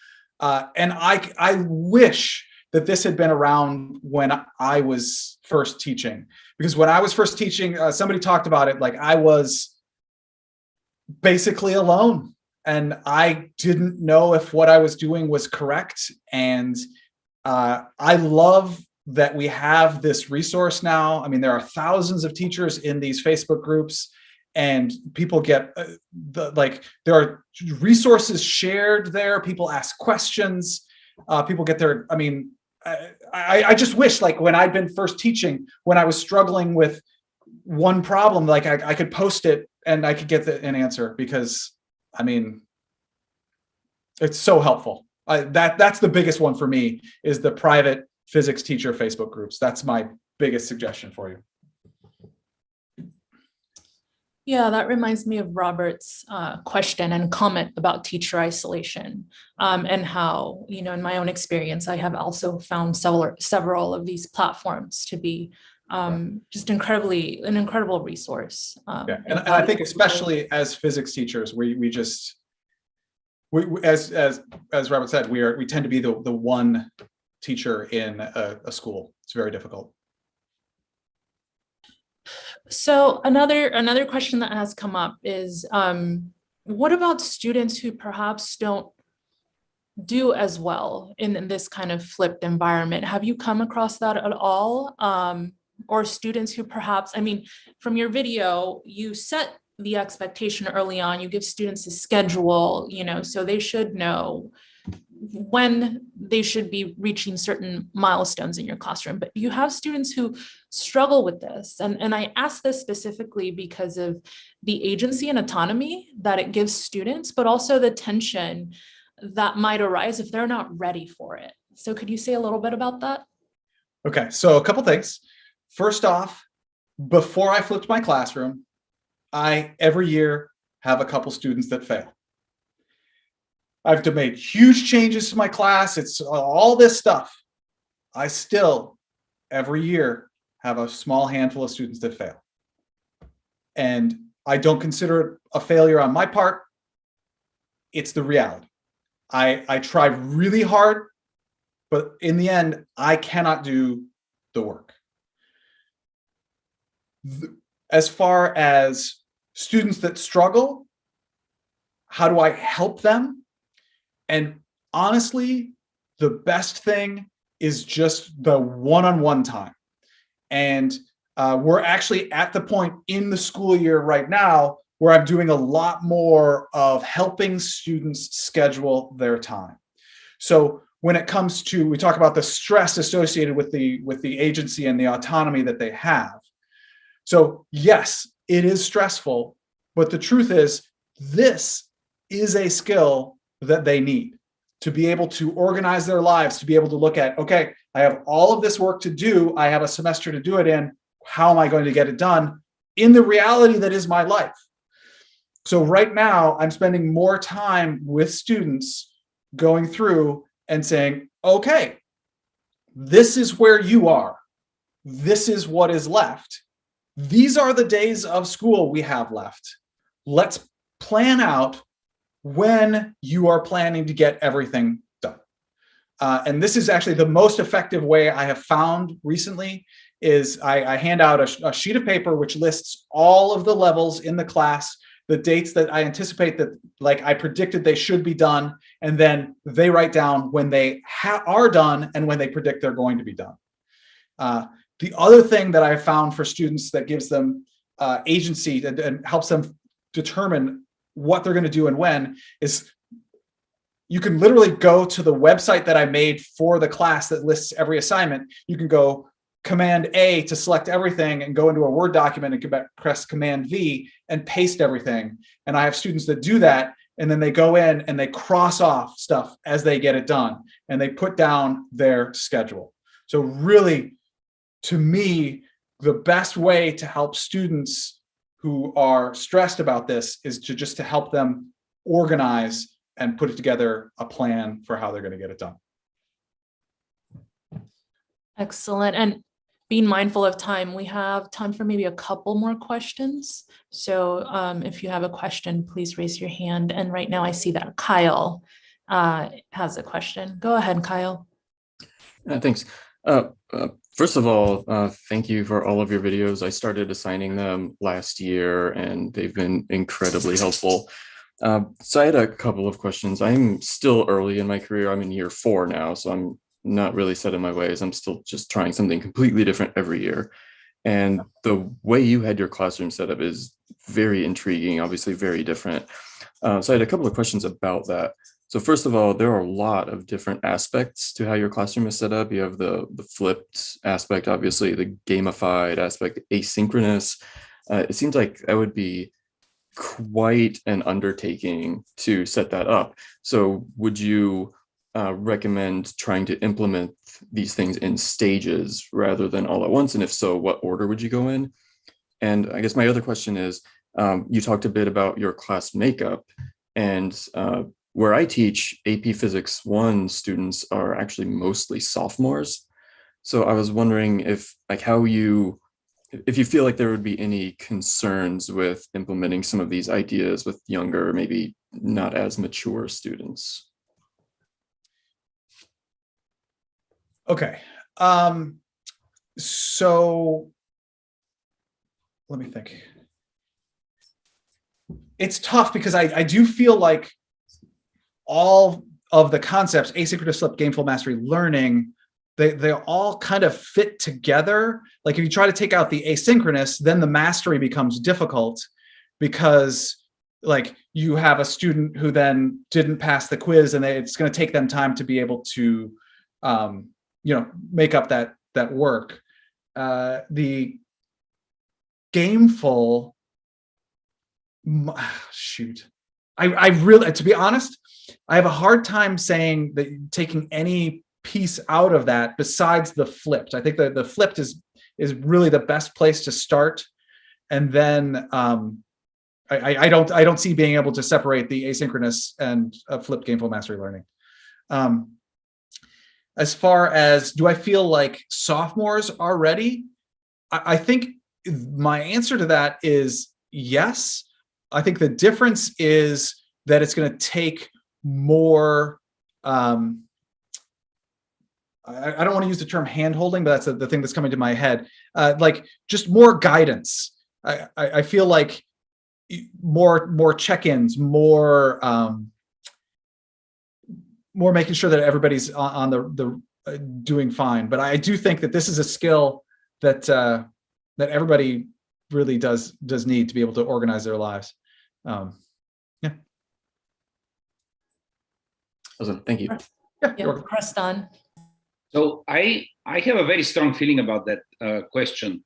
And I wish that this had been around when I was first teaching, because when I was first teaching, somebody talked about it, like I was basically alone and I didn't know if what I was doing was correct. And I love that we have this resource now. I mean, there are thousands of teachers in these Facebook groups, and people get there are resources shared there. People ask questions. People get their, I mean, I just wish, like when I'd been first teaching, when I was struggling with one problem, like I could post it and I could get an answer, because I mean, it's so helpful. That's the biggest one for me, is the private physics teacher Facebook groups. That's my biggest suggestion for you. Yeah, that reminds me of Robert's question and comment about teacher isolation, and how, you know, in my own experience, I have also found several of these platforms to be just an incredible resource. Yeah. And I think especially as physics teachers, we as Robert said, we tend to be the one teacher in a school. It's very difficult. So another question that has come up is, what about students who perhaps don't do as well in this kind of flipped environment? Have you come across that at all? Or students who perhaps, I mean, from your video, you set the expectation early on, you give students a schedule, so they should know when they should be reaching certain milestones in your classroom. But you have students who struggle with this. And I ask this specifically because of the agency and autonomy that it gives students, but also the tension that might arise if they're not ready for it. So could you say a little bit about that? Okay, so a couple things. First off, before I flipped my classroom, I every year have a couple students that fail. I've made huge changes to my class. It's all this stuff. I still, every year, have a small handful of students that fail. And I don't consider it a failure on my part. It's the reality. I tried really hard, but in the end, I cannot do the work. As far as students that struggle, how do I help them? And honestly, the best thing is just the one-on-one time. And we're actually at the point in the school year right now where I'm doing a lot more of helping students schedule their time. So when it comes to, we talk about the stress associated with the agency and the autonomy that they have. So yes, it is stressful, but the truth is, this is a skill that they need to be able to organize their lives, to be able to look at, okay, I have all of this work to do. I have a semester to do it in. How am I going to get it done in the reality that is my life? So right now I'm spending more time with students going through and saying, okay, this is where you are. This is what is left. These are the days of school we have left. Let's plan out when you are planning to get everything done. And this is actually the most effective way I have found recently is I hand out a sheet of paper which lists all of the levels in the class, the dates that I anticipate that, like I predicted they should be done, and then they write down when they are done and when they predict they're going to be done. The other thing that I found for students that gives them agency and helps them determine what they're going to do and when is you can literally go to the website that I made for the class that lists every assignment. You can go Command A to select everything and go into a Word document and press Command V and paste everything. And I have students that do that, and then they go in and they cross off stuff as they get it done, and they put down their schedule. So really, to me, the best way to help students who are stressed about this is to help them organize and put together a plan for how they're going to get it done. Excellent. And being mindful of time, we have time for maybe a couple more questions. So if you have a question, please raise your hand. And right now I see that Kyle has a question. Go ahead, Kyle. Thanks. First of all, thank you for all of your videos. I started assigning them last year and they've been incredibly helpful. So I had a couple of questions. I'm still early in my career. I'm in year 4 now, so I'm not really set in my ways. I'm still just trying something completely different every year. And the way you had your classroom set up is very intriguing, obviously very different. So I had a couple of questions about that. So first of all, there are a lot of different aspects to how your classroom is set up. You have the flipped aspect, obviously, the gamified aspect, asynchronous. It seems like that would be quite an undertaking to set that up. So would you recommend trying to implement these things in stages rather than all at once? And if so, what order would you go in? And I guess my other question is, you talked a bit about your class makeup, and where I teach, AP Physics 1 students are actually mostly sophomores. So I was wondering if if you feel like there would be any concerns with implementing some of these ideas with younger, maybe not as mature students. Okay. So let me think. It's tough because I do feel like all of the concepts, asynchronous flip, gameful mastery, learning, they all kind of fit together. Like if you try to take out the asynchronous, then the mastery becomes difficult because like you have a student who then didn't pass the quiz and it's going to take them time to be able to, make up that work. The gameful, shoot, I really, to be honest, I have a hard time saying that taking any piece out of that besides the flipped. I think that the flipped is really the best place to start, and then I don't see being able to separate the asynchronous and flipped gameful mastery learning. As far as do I feel like sophomores are ready? I think my answer to that is yes. I think the difference is that it's going to take more. I don't want to use the term hand-holding, but that's the thing that's coming to my head. Like just more guidance. I feel like more check-ins, more making sure that everybody's on the doing fine. But I do think that this is a skill that that everybody really does need to be able to organize their lives. Yeah. Awesome. Thank you. Yeah, pressed on. So I have a very strong feeling about that question.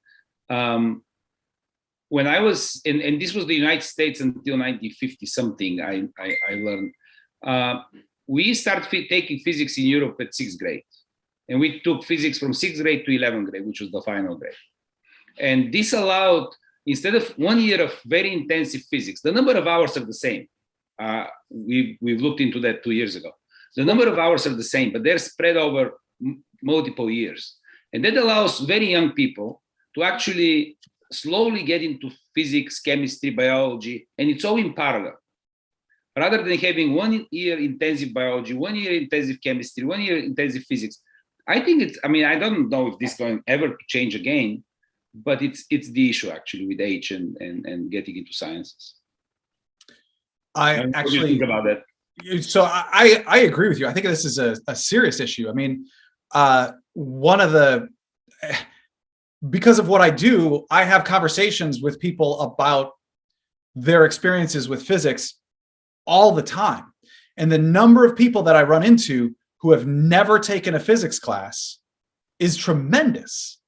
When I was and this was the United States until 1950 something, I learned. We started taking physics in Europe at 6th grade, and we took physics from 6th grade to 11th grade, which was the final grade. And this allowed, instead of 1 year of very intensive physics, the number of hours are the same. We've looked into that 2 years ago. The number of hours are the same, but they're spread over multiple years. And that allows very young people to actually slowly get into physics, chemistry, biology, and it's all in parallel. Rather than having 1 year intensive biology, 1 year intensive chemistry, 1 year intensive physics, I think I don't know if this is going ever to change again, but it's the issue actually with age and getting into sciences. I what actually do you think about that? So I agree with you. I think this is a serious issue. I mean, because of what I do, I have conversations with people about their experiences with physics all the time. And the number of people that I run into who have never taken a physics class is tremendous.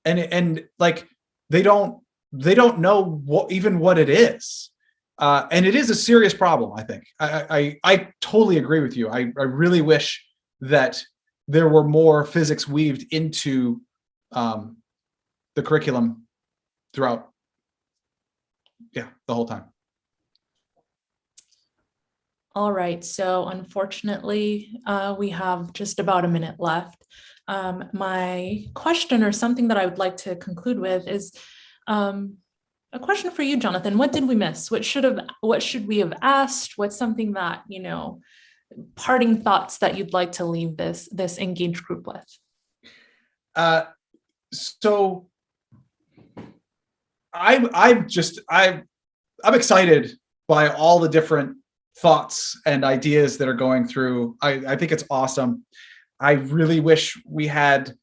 And like, they don't know what it is. And it is a serious problem, I think. I totally agree with you. I really wish that there were more physics weaved into the curriculum throughout, the whole time. All right, so unfortunately, we have just about a minute left. My question, or something that I would like to conclude with, is a question for you, Jonathan. What did we miss? What should we have asked? What's something that, parting thoughts that you'd like to leave this engaged group with? So I'm excited by all the different thoughts and ideas that are going through. I think it's awesome. I really wish we had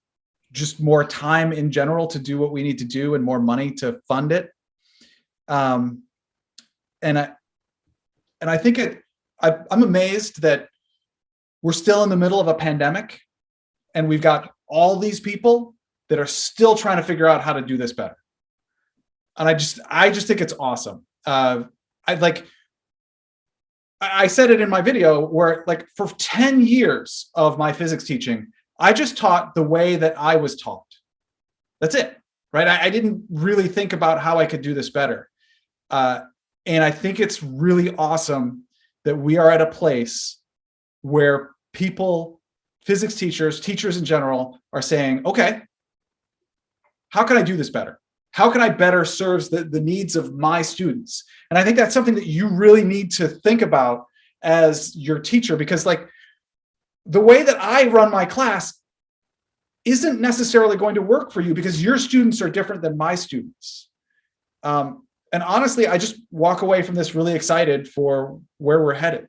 just more time in general to do what we need to do and more money to fund it. And I think I'm amazed that we're still in the middle of a pandemic and we've got all these people that are still trying to figure out how to do this better. And I just think it's awesome. I said it in my video where, like, for 10 years of my physics teaching, I just taught the way that I was taught. That's it, right? I didn't really think about how I could do this better. And I think it's really awesome that we are at a place where people physics teachers, teachers in general, are saying, okay, how can I do this better? How can I better serve the needs of my students? And I think that's something that you really need to think about as your teacher, because like the way that I run my class isn't necessarily going to work for you because your students are different than my students. And honestly, I just walk away from this really excited for where we're headed.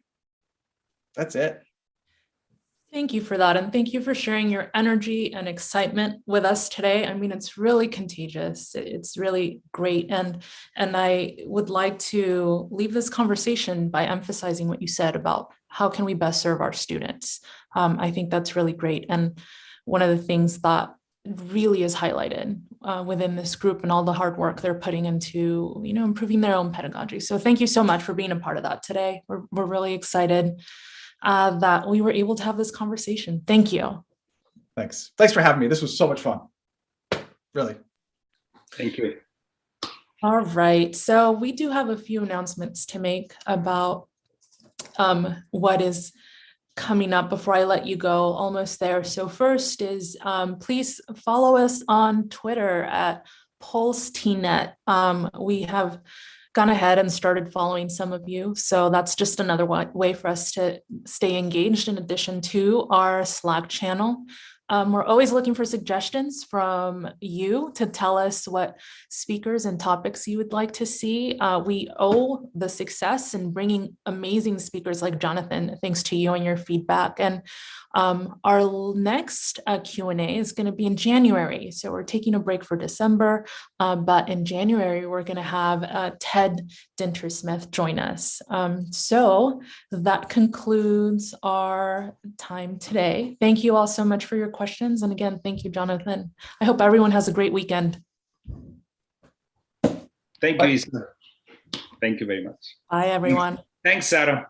That's it. Thank you for that. And thank you for sharing your energy and excitement with us today. I mean, it's really contagious. It's really great. And I would like to leave this conversation by emphasizing what you said about how can we best serve our students. I think that's really great. And one of the things that really is highlighted within this group and all the hard work they're putting into, improving their own pedagogy. So thank you so much for being a part of that today. We're really excited that we were able to have this conversation. Thank you. Thanks. Thanks for having me. This was so much fun. Really. Thank you. All right. So we do have a few announcements to make about what is coming up before I let you go. Almost there. So first is please follow us on Twitter at PoLS-T. We have gone ahead and started following some of you. So that's just another way for us to stay engaged in addition to our Slack channel. We're always looking for suggestions from you to tell us what speakers and topics you would like to see. We owe the success in bringing amazing speakers like Jonathan, thanks to you and your feedback. And our next Q&A is going to be in January. So we're taking a break for December, but in January, we're going to have Ted Dintersmith join us. So that concludes our time today. Thank you all so much for your questions. And again, thank you, Jonathan. I hope everyone has a great weekend. Thank you, Isa. Thank you very much. Bye, everyone. Thanks, Sarah.